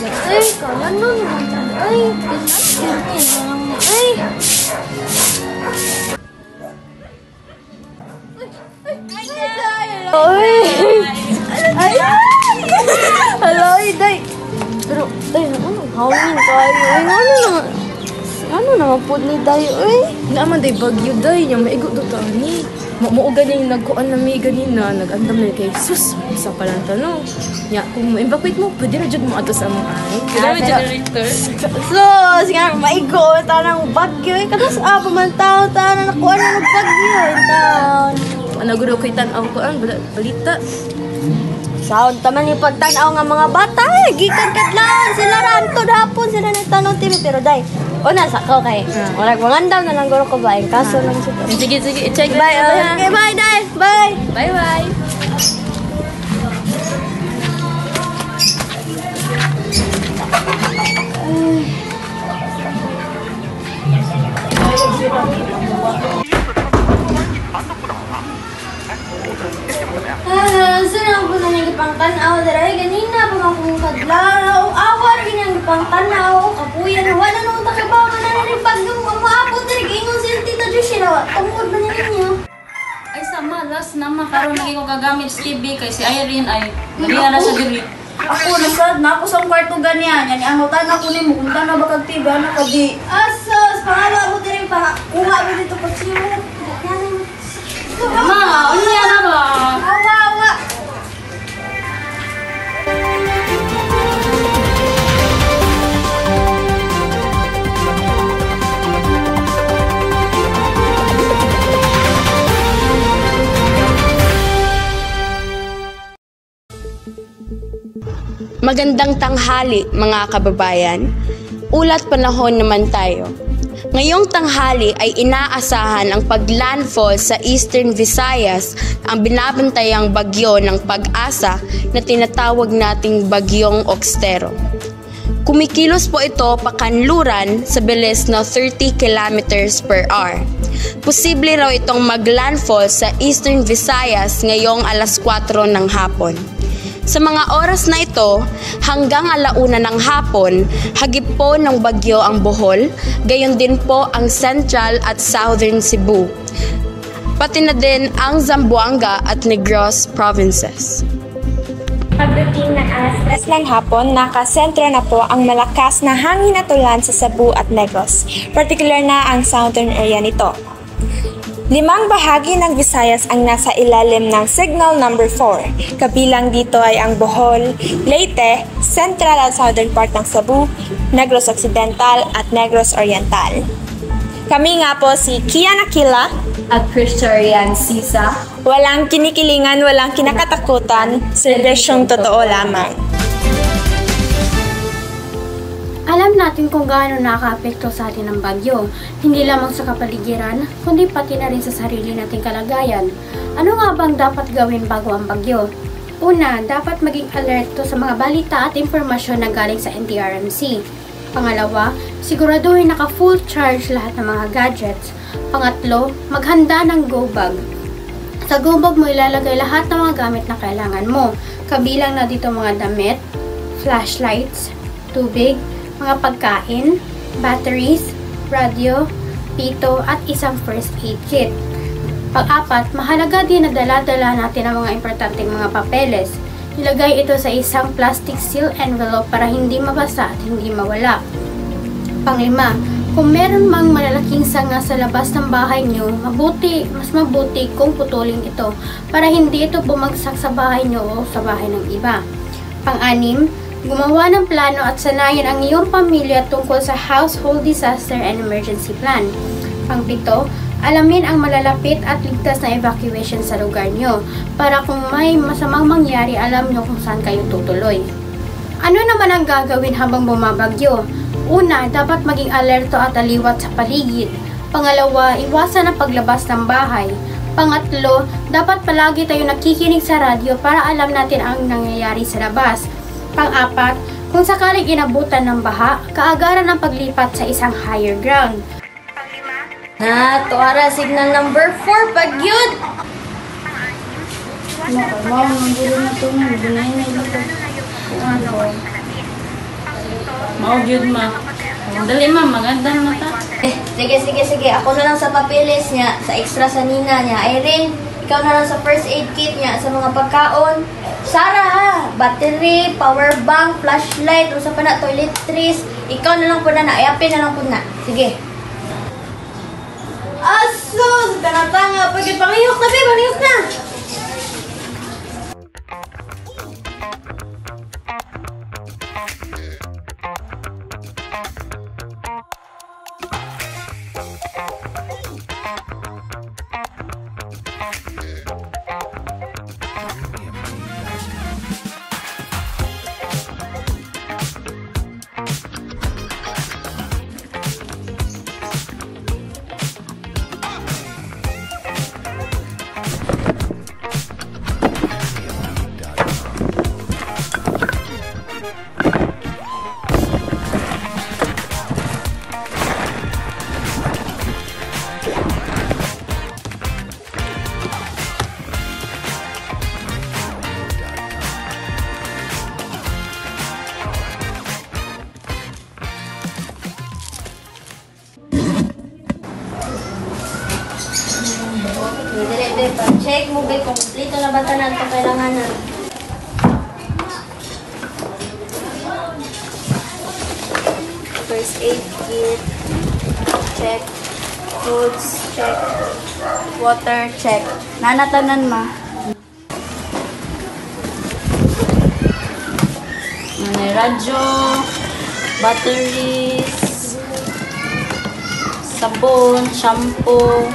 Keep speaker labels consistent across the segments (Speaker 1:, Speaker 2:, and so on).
Speaker 1: Ay, kala nun. Ay, ay. Ay! Ay! Day! Pero, day, ano? Hawin tayo. Ano naman po ni Day? Ay!
Speaker 2: Naman day bagyo day. Yung maigot do tani. Muuga niya yung nagkuan na may ganina. Nag-andam na kay sus. Isa pa lang tanong. Ya, kung ma-evacuate mo, pwede na dyan mo ato sa among ay. Kaya may generator.
Speaker 1: Sus! Nga, maigot. Tanang bagyo. Katas, pamantaw. Tanang nakuha na ng bagyo. Taon.
Speaker 2: Naguro kay tanaw ko ang balita.
Speaker 1: Saon taman ni pagtanaw nga mga bata. Gikan kadlawan sila ranto hapon sila ni tanong TV pero day. Una sa ko kay. Wala mangandam na lang guro ko ba kaso lang siya.
Speaker 2: Sige, i-check.
Speaker 1: Bye. Okay, bye day. Bye.
Speaker 2: Bye.
Speaker 1: Sino po na nang ipangtanaw dere ganina pa akong kadlaw awar ginang ipangtanaw kapuyan wala nang takibaw na nang bagyong maabot dere ingon si Tita Joshua tungod man ninyo.
Speaker 3: Ay sama last na makaron lagi ko gagamit sa TV kay si Irene ay galian na sa diri.
Speaker 4: Ako nasad na ako sa kwarto ganyan. Yan ang utan ako nimo kung na ba kag TV ana ka di.
Speaker 1: Asos pangalawa mo dere pa kuha mo dito pag siya.
Speaker 3: Ma, unya na ba?
Speaker 1: Awa.
Speaker 5: Magandang tanghali mga kababayan. Ulat panahon naman tayo. Ngayong tanghali ay inaasahan ang paglandfall sa Eastern Visayas, ang binabantayang bagyo ng Pag-asa na tinatawag nating Bagyong Oxtero. Kumikilos po ito pakanluran sa bilis na 30 kilometers per hour. Posible raw itong maglandfall sa Eastern Visayas ngayong alas 4 ng hapon. Sa mga oras na ito, hanggang 1:00 ng hapon, hagip po ng bagyo ang Bohol, gayon din po ang Central at Southern Cebu. Pati na din ang Zamboanga at Negros provinces.
Speaker 6: Pagdating ng alas 3 ng hapon, nakasentro na po ang malakas na hangin at ulan sa Cebu at Negros, particular na ang southern area nito. 5 bahagi ng Visayas ang nasa ilalim ng Signal Number 4. Kabilang dito ay ang Bohol, Leyte, Central at Southern part ng Cebu, Negros Occidental at Negros Oriental. Kami nga po si Kian Aquila
Speaker 5: At Christian Sisa.
Speaker 6: Walang kinikilingan, walang kinakatakutan, serbisyong totoo lamang.
Speaker 7: Alam natin kung gaano nakaka-apekto sa atin ang bagyo, hindi lamang sa kapaligiran, kundi pati na rin sa sarili nating kalagayan. Ano nga bang dapat gawin bago ang bagyo? Una, dapat maging alerto sa mga balita at impormasyon na galing sa NDRMC. Pangalawa, siguraduhin naka-full charge lahat ng mga gadgets. Pangatlo, maghanda ng go bag. Sa go bag mo ilalagay lahat ng mga gamit na kailangan mo. Kabilang na dito mga damit, flashlights, tubig, mga pagkain, batteries, radio, pito at isang first aid kit. Pang-apat, mahalaga din na dala-dala natin ang mga importanteng mga papeles. Ilagay ito sa isang plastic seal envelope para hindi mabasa at hindi mawala. Pang-lima, kung meron mang malalaking sanga sa labas ng bahay nyo, mas mabuti kung putulin ito para hindi ito bumagsak sa bahay nyo o sa bahay ng iba. Pang-anim, gumawa ng plano at sanayin ang iyong pamilya tungkol sa Household Disaster and Emergency Plan. Pang-pito, alamin ang malalapit at ligtas na evacuation sa lugar nyo para kung may masamang mangyari, alam nyo kung saan kayo tutuloy. Ano naman ang gagawin habang bumabagyo? Una, dapat maging alerto at aliwat sa paligid. Pangalawa, iwasan ang paglabas ng bahay. Pangatlo, dapat palagi tayo nakikinig sa radyo para alam natin ang nangyayari sa labas. Pang-apat, kung sakaling inabutan ng baha, kaagaran ang paglipat sa isang higher ground.
Speaker 1: Na, tuara signal number 4, pagyud!
Speaker 3: Mao gyud ma. Dali ma, maganda na ta.
Speaker 1: Sige. Ako na lang sa papeles niya, sa extra sa Nina niya. Irene, ikaw na lang sa first aid kit niya, sa mga pagkaon. Sarah ha, battery, power bank, flashlight, usa pa na toiletries. Ikaw na lang po na, ayapin na lang po na. Sige. Asus! Tanga-tanga, pagkat pangihok na, babe, pangihok na! Dili, check mo ba kung kompleto na ba tanan ito kailanganan. First aid kit, check. Foods, check. Water, check.
Speaker 4: Nanatanan ma.
Speaker 3: May radyo, batteries, sabon, shampoo,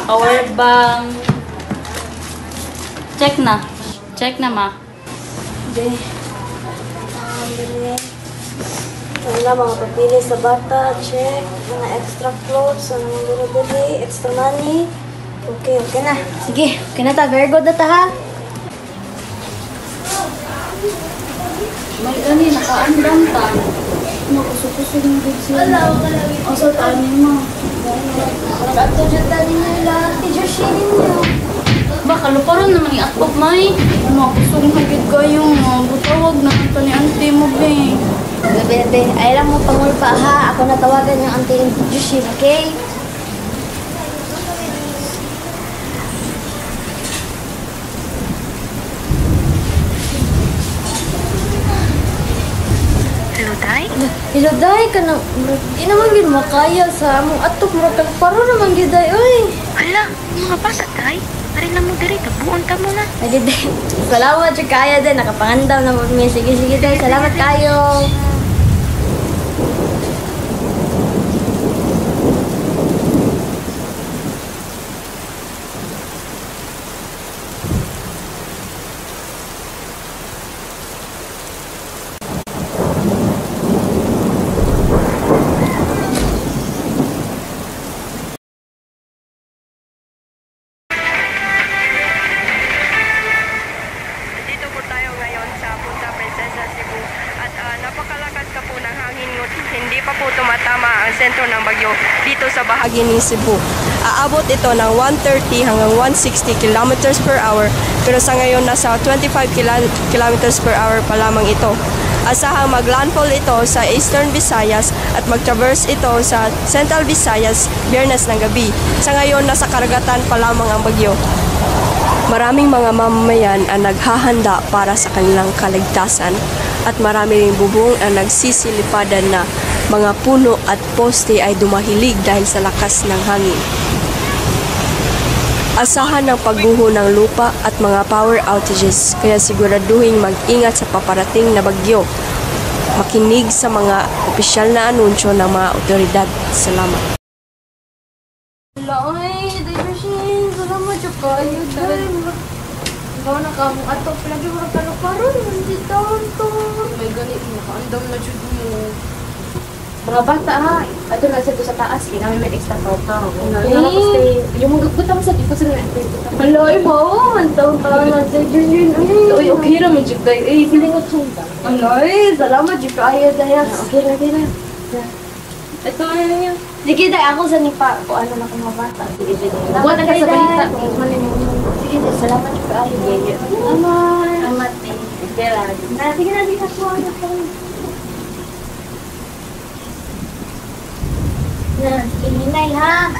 Speaker 3: power bank. Check na ma.
Speaker 1: Dili. Wala mga papilis sa bata, check. Mga extra clothes, mga bili, extra money. Okay na. Sige, okay na ta. Very good na ta ha.
Speaker 3: May gani, nakaandam ta.
Speaker 4: Makusok-kusok ng good sila. Asa tani mo?
Speaker 1: Ato dyan tali nila. Teacher Shinin niyo.
Speaker 3: Ba, kaluparon naman yung atbog, may.
Speaker 4: Makusok ng higit kayong butawag na ito ni auntie mo, be.
Speaker 1: Bebe, ay lang mo pangulpa ha. Ako natawagan yung auntie yung Teacher Shin, okay? Hello, Day, ka na, di naman gid makaya sa among atok, murag paro naman gid Day, oy.
Speaker 8: Hala, mga bata, tay. Pari lang mo diri, tabuon ta mo na.
Speaker 1: Ay, Day, salamat yung kaya Day, nakapangandam na mo. Sige, Day, salamat kayo.
Speaker 9: Napakalakas ka po ng hangin ngut hindi pa po tumatama ang sentro ng bagyo dito sa bahagi ni Cebu. Aabot ito ng 130 hanggang 160 kilometers per hour pero sa ngayon nasa 25 kilometers per hour pa lamang ito. Asahang maglandfall ito sa Eastern Visayas at mag-traverse ito sa Central Visayas Biyernes ng gabi. Sa ngayon nasa karagatan pa lamang ang bagyo. Maraming mga mamamayan ang naghahanda para sa kanilang kaligtasan at marami ring bubong ang nagsisilipadan na mga puno at poste ay dumahilig dahil sa lakas ng hangin. Asahan ng pagguho ng lupa at mga power outages kaya siguraduhin mag-ingat sa paparating na bagyo. Makinig sa mga opisyal na anunsyo ng mga otoridad. Salamat.
Speaker 1: Ay, Teacher Shin, salamat yung kayo Day. Ikaw na ka mong atok, lagi mo kaluparon, hindi taon to.
Speaker 2: May ganit, nakaandam na dyan mo.
Speaker 6: Mga bata ha, ato na sa taas, namin may extra pao-pao.
Speaker 1: Okay.
Speaker 6: Yung magbutang sa dito sa
Speaker 1: Aloy mo, taon na Teacher Shin.
Speaker 2: Uy, okay naman dyan tayo. Eh, feeling ko tsunda.
Speaker 1: Aloy, salamat yung kayo Day.
Speaker 6: Okay na.
Speaker 2: Ito, ano na niya?
Speaker 1: Sige Day, ako sa nipa, kung ano na kung mga bata. Sige,
Speaker 6: Buwan na ka sa balita.
Speaker 1: Sige Day, salamat yung kayo. Salamat. Salamat Day.
Speaker 6: Sige na.
Speaker 1: Sige na, ako. Inay, ha?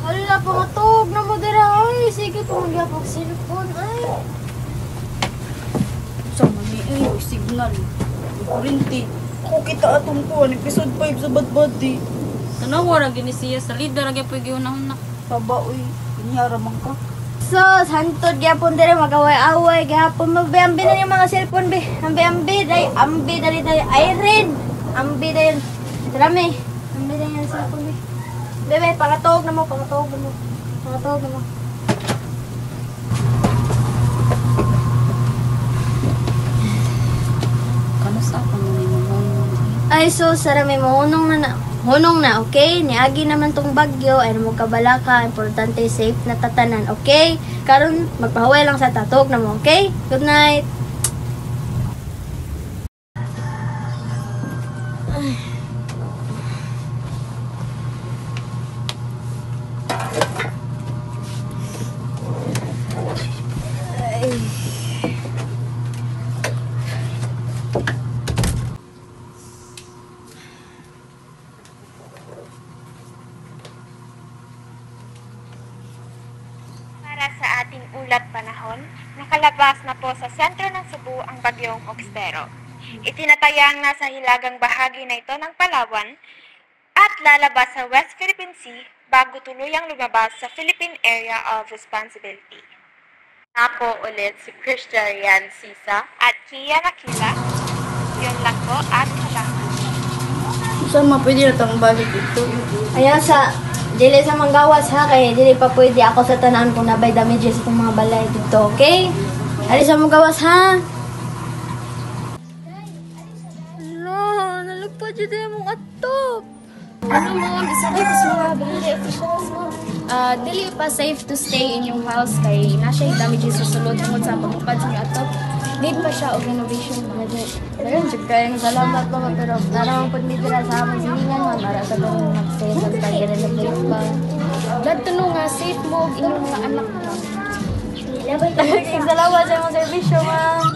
Speaker 1: Hala, pangatog na mo dira. Ay, sige, pamagyapag cellphone. Ay.
Speaker 4: Sa mani ay signal. Kurinti. Ako kita atong kuan episode 5 sa Badbad di.
Speaker 3: Tanawa ra gini siya sa leader ra gyapon giunahon na.
Speaker 4: Saba uy, inyara man ka.
Speaker 1: Sus, hantod gyapon diri magaway-away gyapon magbe-ambi na yung mga cellphone be. Ambi dali Irene. Ambi dali. Drame. Ambi dali yung cellphone be. Bebe, pangatog na mo.
Speaker 3: Kanus ako mo ni mo.
Speaker 1: Ay, so, sarami mo. Hunong na, okay? Niagi naman tong bagyo. Ay, mo kabalaka. Importante, safe na tatanan, okay? Karon magpahuway lang sa tatog na mo, okay? Good night.
Speaker 6: Para sa ating ulat panahon, nakalabas na po sa sentro ng Cebu ang bagyong Oxtero. Itinatayang nasa hilagang bahagi na ito ng Palawan at lalabas sa West Philippine Sea bago tuluyang lumabas sa Philippine Area of Responsibility. Napo ulit si Christian Rian Sisa at Kia Nakila. Yun lang po at salamat.
Speaker 4: Saan pwede na tang balik ito?
Speaker 1: Ayan sa dili sa manggawas ha kay dili pa pwede ako sa tanan kung nabay damages itong mga balay dito, okay? Ali sa manggawas ha. No, nalagpad jud imong atop.
Speaker 2: Ano mo, isabi ko sa mga barangay officials mo. Dili pa safe to stay in yung house kay na siya damages sa sulod tungod sa pagpapad sa mga atop. Need pa siya og renovation project.
Speaker 1: Dagan jud kay salamat pa pero naramang pud mi dira sa among silingan man para sa tong mag-stay sa pag-renovate ba.
Speaker 2: Glad to know nga safe mo og inyong mga anak mo.
Speaker 1: Salamat sa imong serbisyo ma.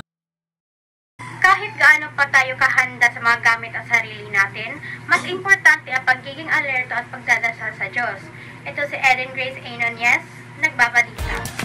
Speaker 6: Kahit gaano pa tayo kahanda sa mga gamit ang sarili natin, mas importante ang pagiging alerto at pagdadasal sa Diyos. Ito si Eden Grace Ainonies, nagbabalita.